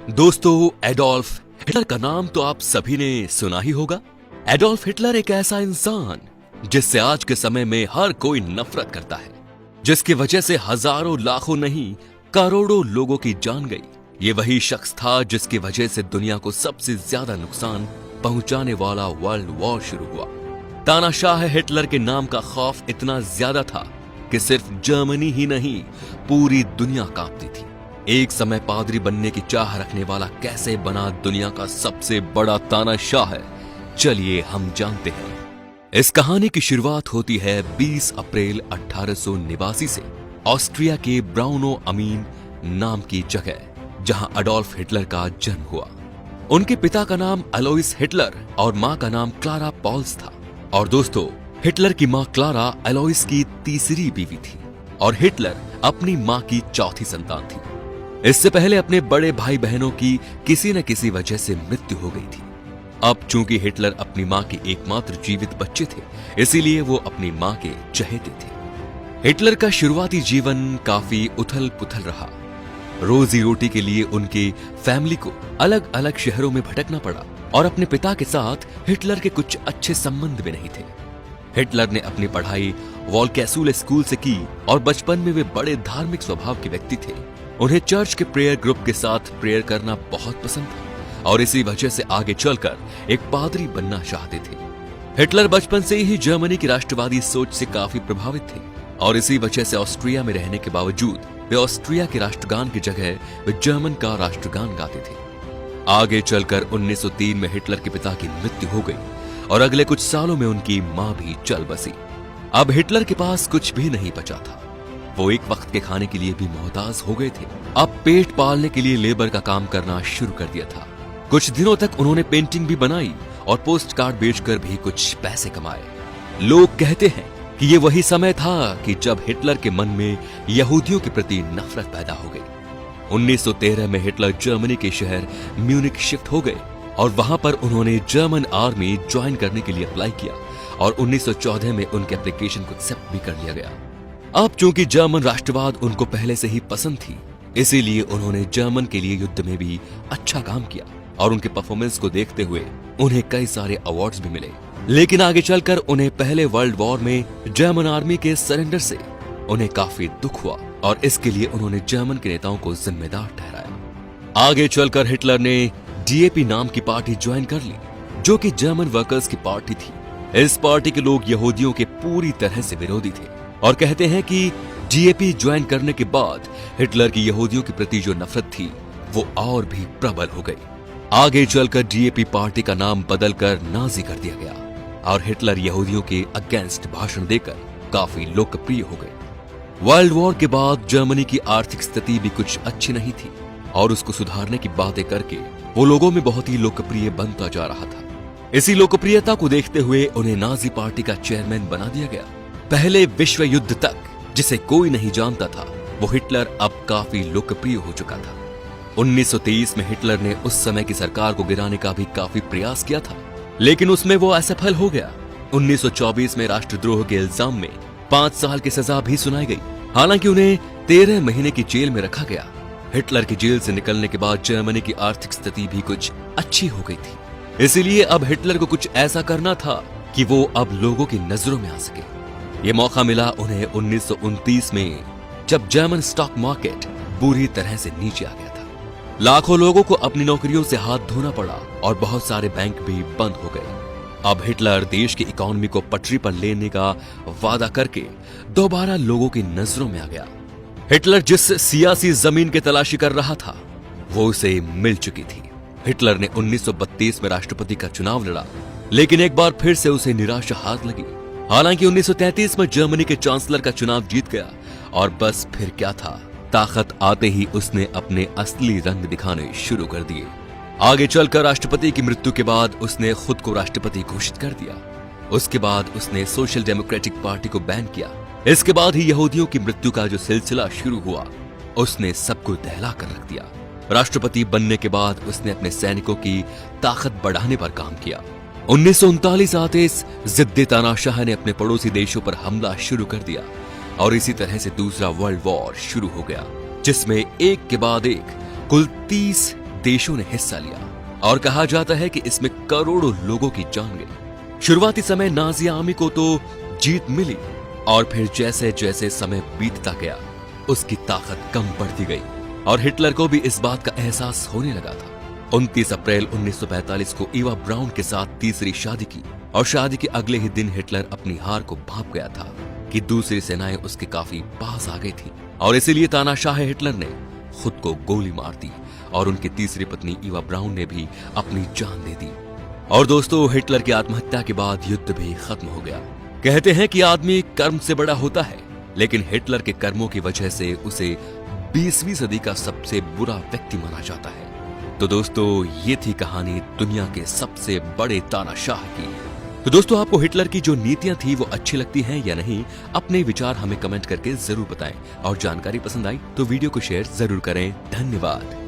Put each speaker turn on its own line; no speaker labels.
दोस्तों, Adolf Hitler का नाम तो आप सभी ने सुना ही होगा। एडोल्फ हिटलर एक ऐसा इंसान जिससे आज के समय में हर कोई नफरत करता है, जिसकी वजह से हजारों लाखों नहीं करोड़ों लोगों की जान गई। ये वही शख्स था जिसकी वजह से दुनिया को सबसे ज्यादा नुकसान पहुंचाने वाला वर्ल्ड वॉर शुरू हुआ। तानाशाह हिटलर के नाम का खौफ इतना ज्यादा था कि सिर्फ जर्मनी ही नहीं, पूरी दुनिया कांपती थी। एक समय पादरी बनने की चाह रखने वाला कैसे बना दुनिया का सबसे बड़ा तानाशाह है, चलिए हम जानते हैं। इस कहानी की शुरुआत होती है 20 अप्रैल 1889 से ऑस्ट्रिया के ब्राउनो अमीन नाम की जगह, जहां अडोल्फ हिटलर का जन्म हुआ। उनके पिता का नाम अलोइस हिटलर और मां का नाम क्लारा पॉल्स था। और दोस्तों, हिटलर की मां क्लारा अलोइस की तीसरी बीवी थी और हिटलर अपनी मां की चौथी संतान थी। इससे पहले अपने बड़े भाई बहनों की किसी न किसी वजह से मृत्यु हो गई थी। अब चूंकि हिटलर अपनी मां के एकमात्र जीवित बच्चे थे, इसीलिए वो अपनी मां के चहेते थे। हिटलर का शुरुआती जीवन काफी उथल पुथल रहा। रोजी रोटी के लिए उनकी फैमिली को अलग अलग शहरों में भटकना पड़ा और अपने पिता के साथ हिटलर के कुछ अच्छे संबंध भी नहीं थे। हिटलर ने अपनी पढ़ाई वॉलकैसूल स्कूल से की और बचपन में वे बड़े धार्मिक स्वभाव के व्यक्ति थे। उन्हें चर्च के प्रेयर ग्रुप के साथ प्रेयर करना बहुत पसंद था और इसी वजह से आगे चलकर एक पादरी बनना चाहते थे। हिटलर बचपन से ही जर्मनी की राष्ट्रवादी सोच से काफी प्रभावित थे और इसी वजह से ऑस्ट्रिया में रहने के बावजूद वे ऑस्ट्रिया के राष्ट्रगान की जगह वे जर्मन का राष्ट्रगान गाते थे। आगे चलकर 1903 में हिटलर के पिता की मृत्यु हो गई और अगले कुछ सालों में उनकी मां भी चल बसी। अब हिटलर के पास कुछ भी नहीं बचा था। वो एक वक्त के खाने के लिए भी मोहताज हो गए थे। अब पेट पालने के लिए लेबर का काम करना शुरू कर दिया था। कुछ दिनों तक उन्होंने पेंटिंग भी बनाई और पोस्ट कार्ड बेचकर भी कुछ पैसे कमाए। लोग कहते हैं कि ये वही समय था कि जब हिटलर के मन में यहूदियों के प्रति नफरत पैदा हो गई। 1913 में हिटलर जर्मनी के शहर म्यूनिक शिफ्ट हो गए और वहां पर उन्होंने जर्मन आर्मी ज्वाइन करने के लिए अप्लाई किया और 1914 में उनके एप्लीकेशन को एक्सेप्ट भी कर लिया गया। अब चूंकि जर्मन राष्ट्रवाद उनको पहले से ही पसंद थी, इसीलिए उन्होंने जर्मन के लिए युद्ध में भी अच्छा काम किया और उनके परफॉर्मेंस को देखते हुए उन्हें कई सारे अवार्ड्स भी मिले। लेकिन आगे चलकर उन्हें पहले वर्ल्ड वॉर में जर्मन आर्मी के सरेंडर से उन्हें काफी दुख हुआ और इसके लिए उन्होंने जर्मन के नेताओं को जिम्मेदार ठहराया। आगे चलकर हिटलर ने डीएपी नाम की पार्टी ज्वाइन कर ली, जो कि जर्मन वर्कर्स की पार्टी थी। इस पार्टी के लोग यहूदियों के पूरी तरह से विरोधी थे और कहते हैं कि डीएपी ज्वाइन करने के बाद हिटलर की यहूदियों के प्रति जो नफरत थी वो और भी प्रबल हो गई। आगे चलकर डीएपी पार्टी का नाम बदलकर नाजी कर दिया गया और हिटलर यहूदियों के अगेंस्ट भाषण देकर काफी लोकप्रिय हो गए। वर्ल्ड वॉर के बाद जर्मनी की आर्थिक स्थिति भी कुछ अच्छी नहीं थी और उसको सुधारने की बातें करके वो लोगों में बहुत ही लोकप्रिय बनता जा रहा था। इसी लोकप्रियता को देखते हुए उन्हें नाजी पार्टी का चेयरमैन बना दिया गया। पहले विश्व युद्ध तक जिसे कोई नहीं जानता था, वो हिटलर अब काफी लोकप्रिय हो चुका था। 1923 में हिटलर ने उस समय की सरकार को गिराने का भी काफी प्रयास किया था, लेकिन उसमें वो असफल हो गया। 1924 में राष्ट्रद्रोह के इल्जाम में 5 साल की सजा भी सुनाई गई। हालांकि उन्हें 13 महीने की जेल में रखा गया। हिटलर की जेल से निकलने के बाद जर्मनी की आर्थिक स्थिति भी कुछ अच्छी हो गई थी। इसीलिए अब हिटलर को कुछ ऐसा करना था कि वो अब लोगों की नजरों में आ सके। ये मौका मिला उन्हें 1929 में, जब जर्मन स्टॉक मार्केट बुरी तरह से नीचे आ गया था। लाखों लोगों को अपनी नौकरियों से हाथ धोना पड़ा और बहुत सारे बैंक भी बंद हो गए। अब हिटलर देश की इकोनॉमी को पटरी पर लेने का वादा करके दोबारा लोगों की नजरों में आ गया। हिटलर जिस सियासी जमीन की तलाशी कर रहा था, वो उसे मिल चुकी थी। हिटलर ने 1932 में राष्ट्रपति का चुनाव लड़ा, लेकिन एक बार फिर से उसे निराशा हाथ लगी। हालांकि 1933 में जर्मनी के चांसलर का चुनाव जीत गया और बस फिर क्या था, ताकत आते ही उसने अपने असली रंग दिखाने शुरू कर दिए। आगे चलकर राष्ट्रपति की मृत्यु के बाद उसने खुद को राष्ट्रपति घोषित कर दिया। उसके बाद उसने सोशल डेमोक्रेटिक पार्टी को बैन किया। इसके बाद ही यहूदियों की मृत्यु का जो सिलसिला शुरू हुआ, उसने सबको दहला कर रख दिया। राष्ट्रपति बनने के बाद उसने अपने सैनिकों की ताकत बढ़ाने पर काम किया। 1939 आते इस जिद्दी तानाशाह ने अपने पड़ोसी देशों पर हमला शुरू कर दिया और इसी तरह से दूसरा वर्ल्ड वॉर शुरू हो गया, जिसमें एक के बाद एक कुल 30 देशों ने हिस्सा लिया और कहा जाता है कि इसमें करोड़ों लोगों की जान गई। शुरुआती समय नाजी आर्मी को तो जीत मिली और फिर जैसे जैसे समय बीतता गया उसकी ताकत कम बढ़ती गई और हिटलर को भी इस बात का एहसास होने लगा था। 29 अप्रैल 1945 को ईवा ब्राउन के साथ तीसरी शादी की और शादी के अगले ही दिन हिटलर अपनी हार को भांप गया था कि दूसरी सेनाएं उसके काफी पास आ गई थी और इसीलिए तानाशाह हिटलर ने खुद को गोली मार दी और उनकी तीसरी पत्नी ईवा ब्राउन ने भी अपनी जान दे दी। और दोस्तों, हिटलर की आत्महत्या के बाद युद्ध भी खत्म हो गया। कहते हैं कि आदमी कर्म से बड़ा होता है, लेकिन हिटलर के कर्मों की वजह से उसे 20वीं सदी का सबसे बुरा व्यक्ति माना जाता है। तो दोस्तों, ये थी कहानी दुनिया के सबसे बड़े तानाशाह की। तो दोस्तों, आपको हिटलर की जो नीतियां थी वो अच्छी लगती हैं या नहीं? अपने विचार हमें कमेंट करके जरूर बताएं और जानकारी पसंद आई तो वीडियो को शेयर जरूर करें। धन्यवाद।